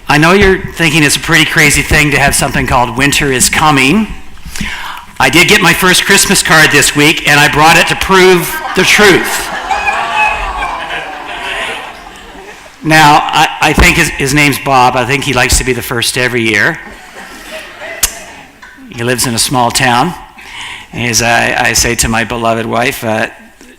I know you're thinking it's a pretty crazy thing to have something called Winter is Coming. I did get my first Christmas card this week, and I brought it to prove the truth. Now, I think his name's Bob. I think he likes to be the first every year. He lives in a small town. As I say to my beloved wife,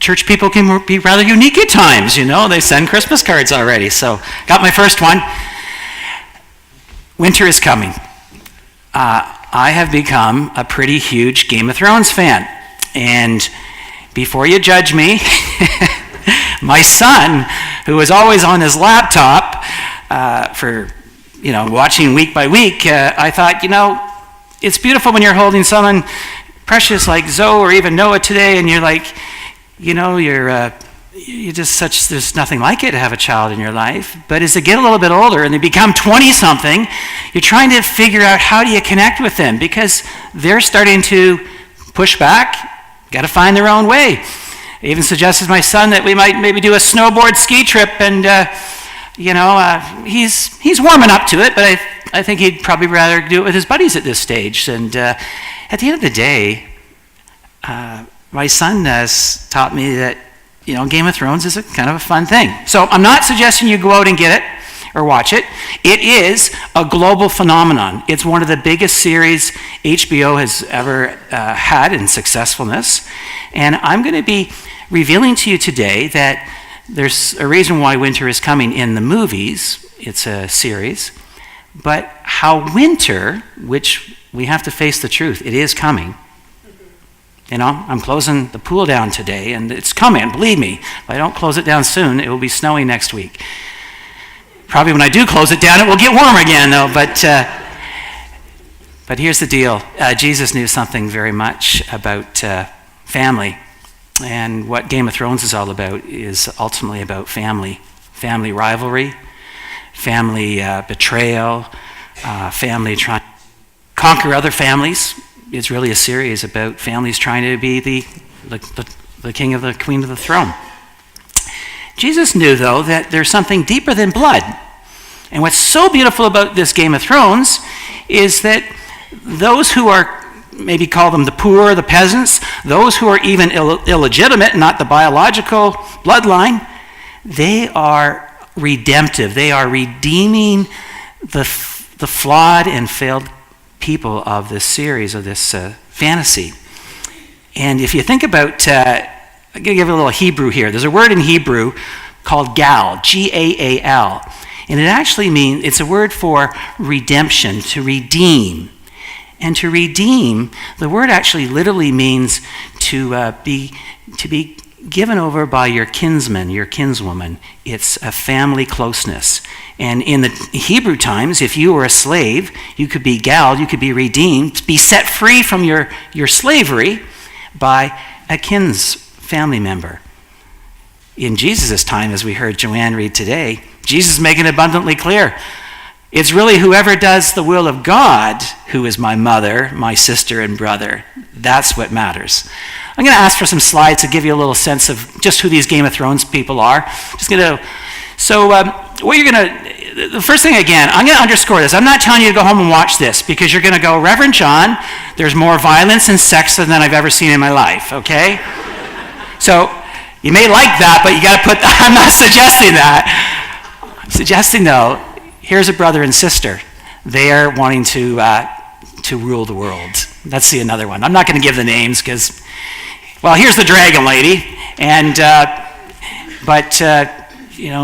church people can be rather unique at times, you know. They send Christmas cards already. So, got my first one. Winter is coming. I have become a pretty huge Game of Thrones fan. And before you judge me, my son, who was always on his laptop for, watching week by week, I thought, it's beautiful when you're holding someone precious like Zoe or even Noah today, and you're like, you're just such, there's nothing like it to have a child in your life. But as they get a little bit older and they become 20-something, you're trying to figure out how do you connect with them, because they're starting to push back, got to find their own way. I even suggested to my son that we might maybe do a snowboard ski trip, and he's warming up to it, but I think he'd probably rather do it with his buddies at this stage. And at the end of the day, my son has taught me that Game of Thrones is a kind of a fun thing. So I'm not suggesting you go out and get it or watch it. It is a global phenomenon. It's one of the biggest series HBO has ever had in successfulness. And I'm going to be revealing to you today that there's a reason why Winter is Coming in the movies. It's a series. But how winter, which we have to face the truth, it is coming. I'm closing the pool down today, and it's coming, believe me. If I don't close it down soon, it will be snowing next week. Probably when I do close it down, it will get warm again, though. But here's the deal. Jesus knew something very much about family. And what Game of Thrones is all about is ultimately about family. Family rivalry, family betrayal, family trying to conquer other families. It's really a series about families trying to be the king of the queen of the throne. Jesus knew, though, that there's something deeper than blood. And what's so beautiful about this Game of Thrones is that those who are, maybe call them the poor, the peasants, those who are even illegitimate, not the biological bloodline, they are redemptive. They are redeeming the flawed and failed people of this series, of this fantasy. And if you think about, I'm going to give a little Hebrew here. There's a word in Hebrew called gal, G-A-A-L. And it actually means, it's a word for redemption, to redeem. And to redeem, the word actually literally means to be given over by your kinsman, your kinswoman. It's a family closeness. And in the Hebrew times, if you were a slave, you could be gal, you could be redeemed, be set free from your slavery by a family member. In Jesus' time, as we heard Joanne read today, Jesus is making it abundantly clear. It's really whoever does the will of God who is my mother, my sister, and brother. That's what matters. I'm going to ask for some slides to give you a little sense of just who these Game of Thrones people are. The first thing again, I'm going to underscore this. I'm not telling you to go home and watch this, because you're going to go, Reverend John, there's more violence and sex than I've ever seen in my life, okay? So you may like that, but you got to I'm not suggesting that. I'm suggesting, though, here's a brother and sister. They are wanting to rule the world. Let's see another one. I'm not going to give the names because, here's the dragon lady, and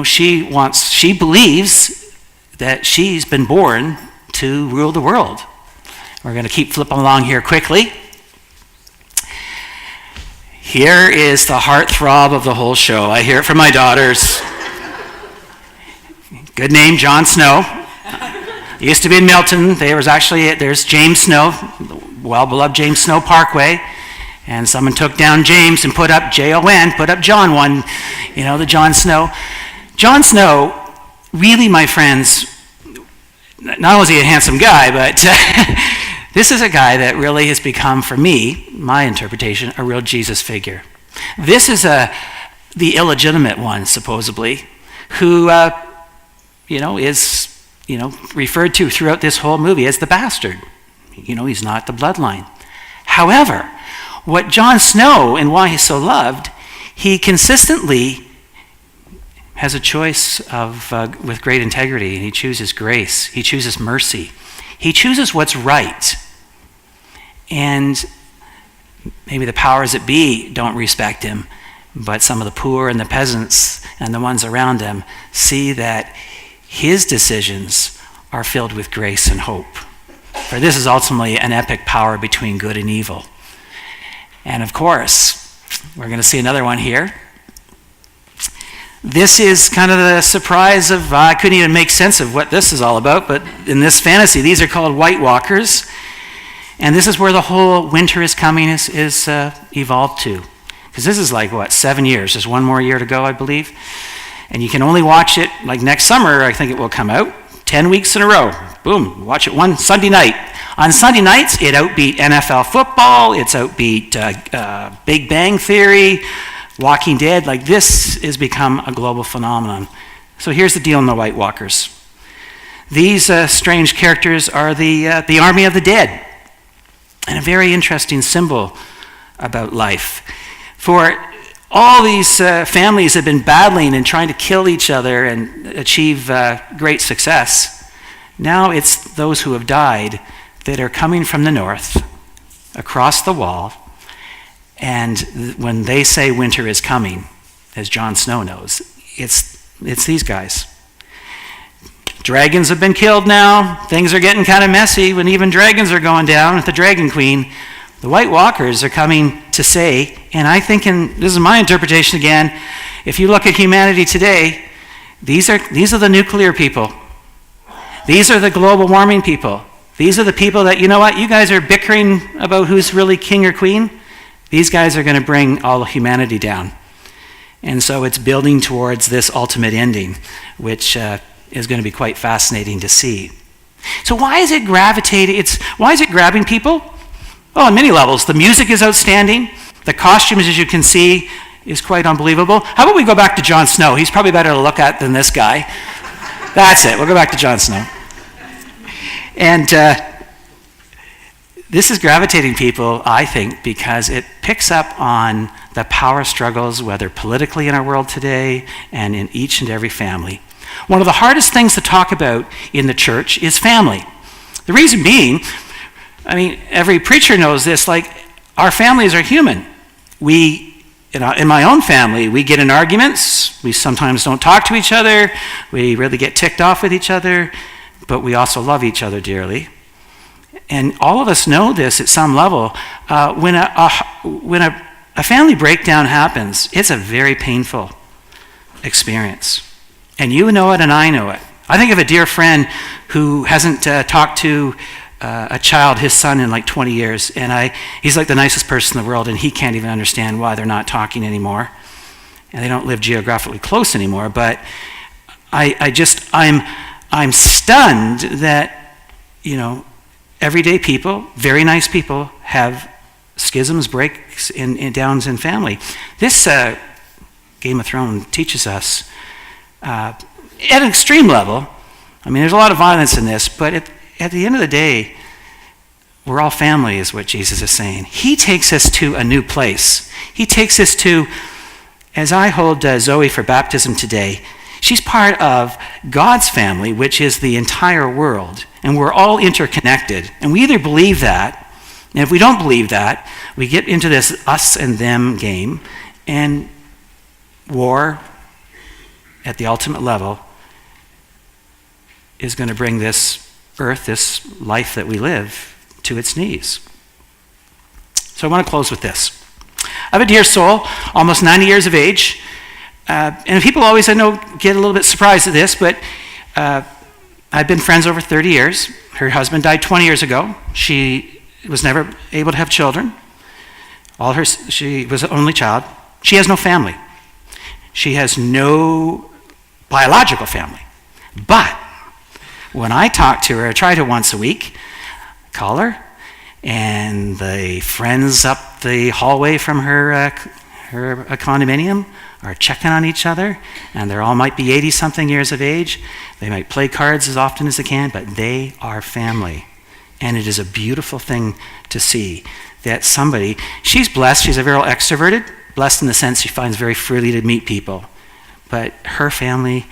she believes that she's been born to rule the world. We're going to keep flipping along here quickly. Here is the heartthrob of the whole show. I hear it from my daughters. Good name, Jon Snow. He used to be in Milton. There's James Snow, the well-beloved James Snow Parkway. And someone took down James and put up Jon, put up John one, the Jon Snow. Jon Snow, really, my friends, not only is he a handsome guy, but this is a guy that really has become, for me, my interpretation, a real Jesus figure. This is the illegitimate one, supposedly, who, is referred to throughout this whole movie as the bastard. He's not the bloodline. However, what Jon Snow and why he's so loved, he consistently has a choice with great integrity, and he chooses grace. He chooses mercy. He chooses what's right. And maybe the powers that be don't respect him, but some of the poor and the peasants and the ones around him see that his decisions are filled with grace and hope. For this is ultimately an epic power between good and evil. And of course, we're going to see another one here. This is kind of the surprise of, I couldn't even make sense of what this is all about, but in this fantasy, these are called White Walkers. And this is where the whole winter is coming is evolved to. Because this is 7 years. There's one more year to go, I believe. And you can only watch it, next summer, I think it will come out, 10 weeks in a row. Boom, watch it one Sunday night. On Sunday nights, it outbeat NFL football, it's outbeat Big Bang Theory, Walking Dead. This has become a global phenomenon. So here's the deal on the White Walkers. These strange characters are the army of the dead, and a very interesting symbol about life. For all these families have been battling and trying to kill each other and achieve great success. Now it's those who have died that are coming from the north, across the wall, and when they say winter is coming, as Jon Snow knows, it's these guys. Dragons have been killed now. Things are getting kind of messy when even dragons are going down with the Dragon Queen. The White Walkers are coming to say, and I think, this is my interpretation again, if you look at humanity today, these are the nuclear people. These are the global warming people. These are the people that, you guys are bickering about who's really king or queen. These guys are going to bring all of humanity down. And so it's building towards this ultimate ending, which is going to be quite fascinating to see. So why is it why is it grabbing people? Well, on many levels. The music is outstanding. The costumes, as you can see, is quite unbelievable. How about we go back to Jon Snow? He's probably better to look at than this guy. That's it. We'll go back to Jon Snow. And this is gravitating people, I think, because it picks up on the power struggles, whether politically in our world today and in each and every family. One of the hardest things to talk about in the church is family. The reason being, every preacher knows this, our families are human. In my own family, we get in arguments, we sometimes don't talk to each other, we really get ticked off with each other, but we also love each other dearly. And all of us know this at some level. When a family breakdown happens, it's a very painful experience. And you know it and I know it. I think of a dear friend who hasn't talked to a child, his son, in 20 years. And he's the nicest person in the world, and he can't even understand why they're not talking anymore. And they don't live geographically close anymore. But I'm stunned that, everyday people, very nice people, have schisms, breaks, and downs in family. This Game of Thrones teaches us, at an extreme level, there's a lot of violence in this, but at the end of the day, we're all family, is what Jesus is saying. He takes us to a new place. He takes us to, as I hold Zoe for baptism today, she's part of God's family, which is the entire world. And we're all interconnected. And we either believe that, and if we don't believe that, we get into this us and them game, and war at the ultimate level is going to bring this earth, this life that we live, to its knees. So I want to close with this. I have a dear soul, almost 90 years of age, and people always, I know, get a little bit surprised at this, but I've been friends over 30 years. Her husband died 20 years ago. She was never able to have children. She was the only child. She has no family. She has no biological family. But when I talk to her, I try to once a week, call her, and the friends up the hallway from her or a condominium are checking on each other, and they all might be 80-something years of age. They might play cards as often as they can, but they are family. And it is a beautiful thing to see that somebody, she's blessed, she's a very extroverted, blessed in the sense she finds very freely to meet people, but her family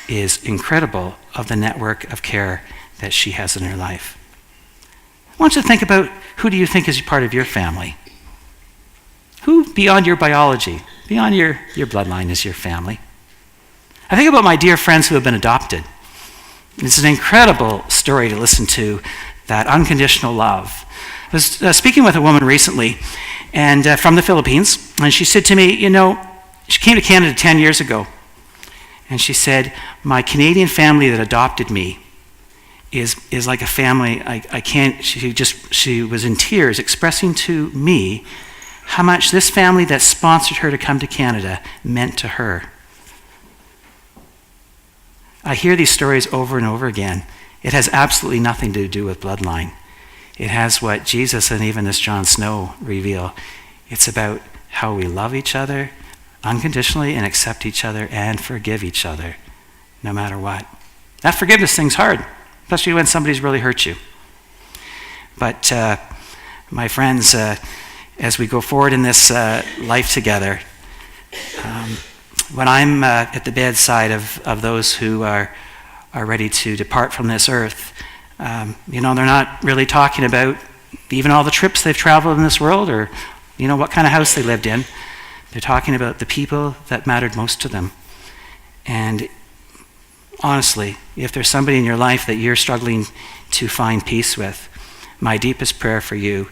is incredible of the network of care that she has in her life. I want you to think about, who do you think is part of your family? Who, beyond your biology, beyond your bloodline, is your family? I think about my dear friends who have been adopted. It's an incredible story to listen to, that unconditional love. I was speaking with a woman recently, and from the Philippines, and she said to me, she came to Canada 10 years ago, and she said, my Canadian family that adopted me is like a family. I can't, she was in tears expressing to me how much this family that sponsored her to come to Canada meant to her. I hear these stories over and over again. It has absolutely nothing to do with bloodline. It has what Jesus and even this John Snow reveal. It's about how we love each other unconditionally and accept each other and forgive each other, no matter what. That forgiveness thing's hard, especially when somebody's really hurt you. But my friends, as we go forward in this life together, when I'm at the bedside of those who are ready to depart from this earth, they're not really talking about even all the trips they've traveled in this world or, what kind of house they lived in. They're talking about the people that mattered most to them. And honestly, if there's somebody in your life that you're struggling to find peace with, my deepest prayer for you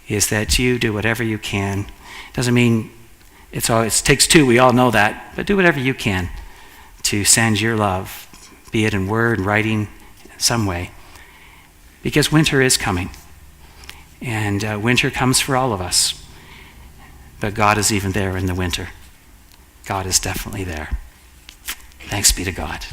is that you do whatever you can. Doesn't mean it takes two, we all know that, but do whatever you can to send your love, be it in word, writing, some way. Because winter is coming. And winter comes for all of us. But God is even there in the winter. God is definitely there. Thanks be to God.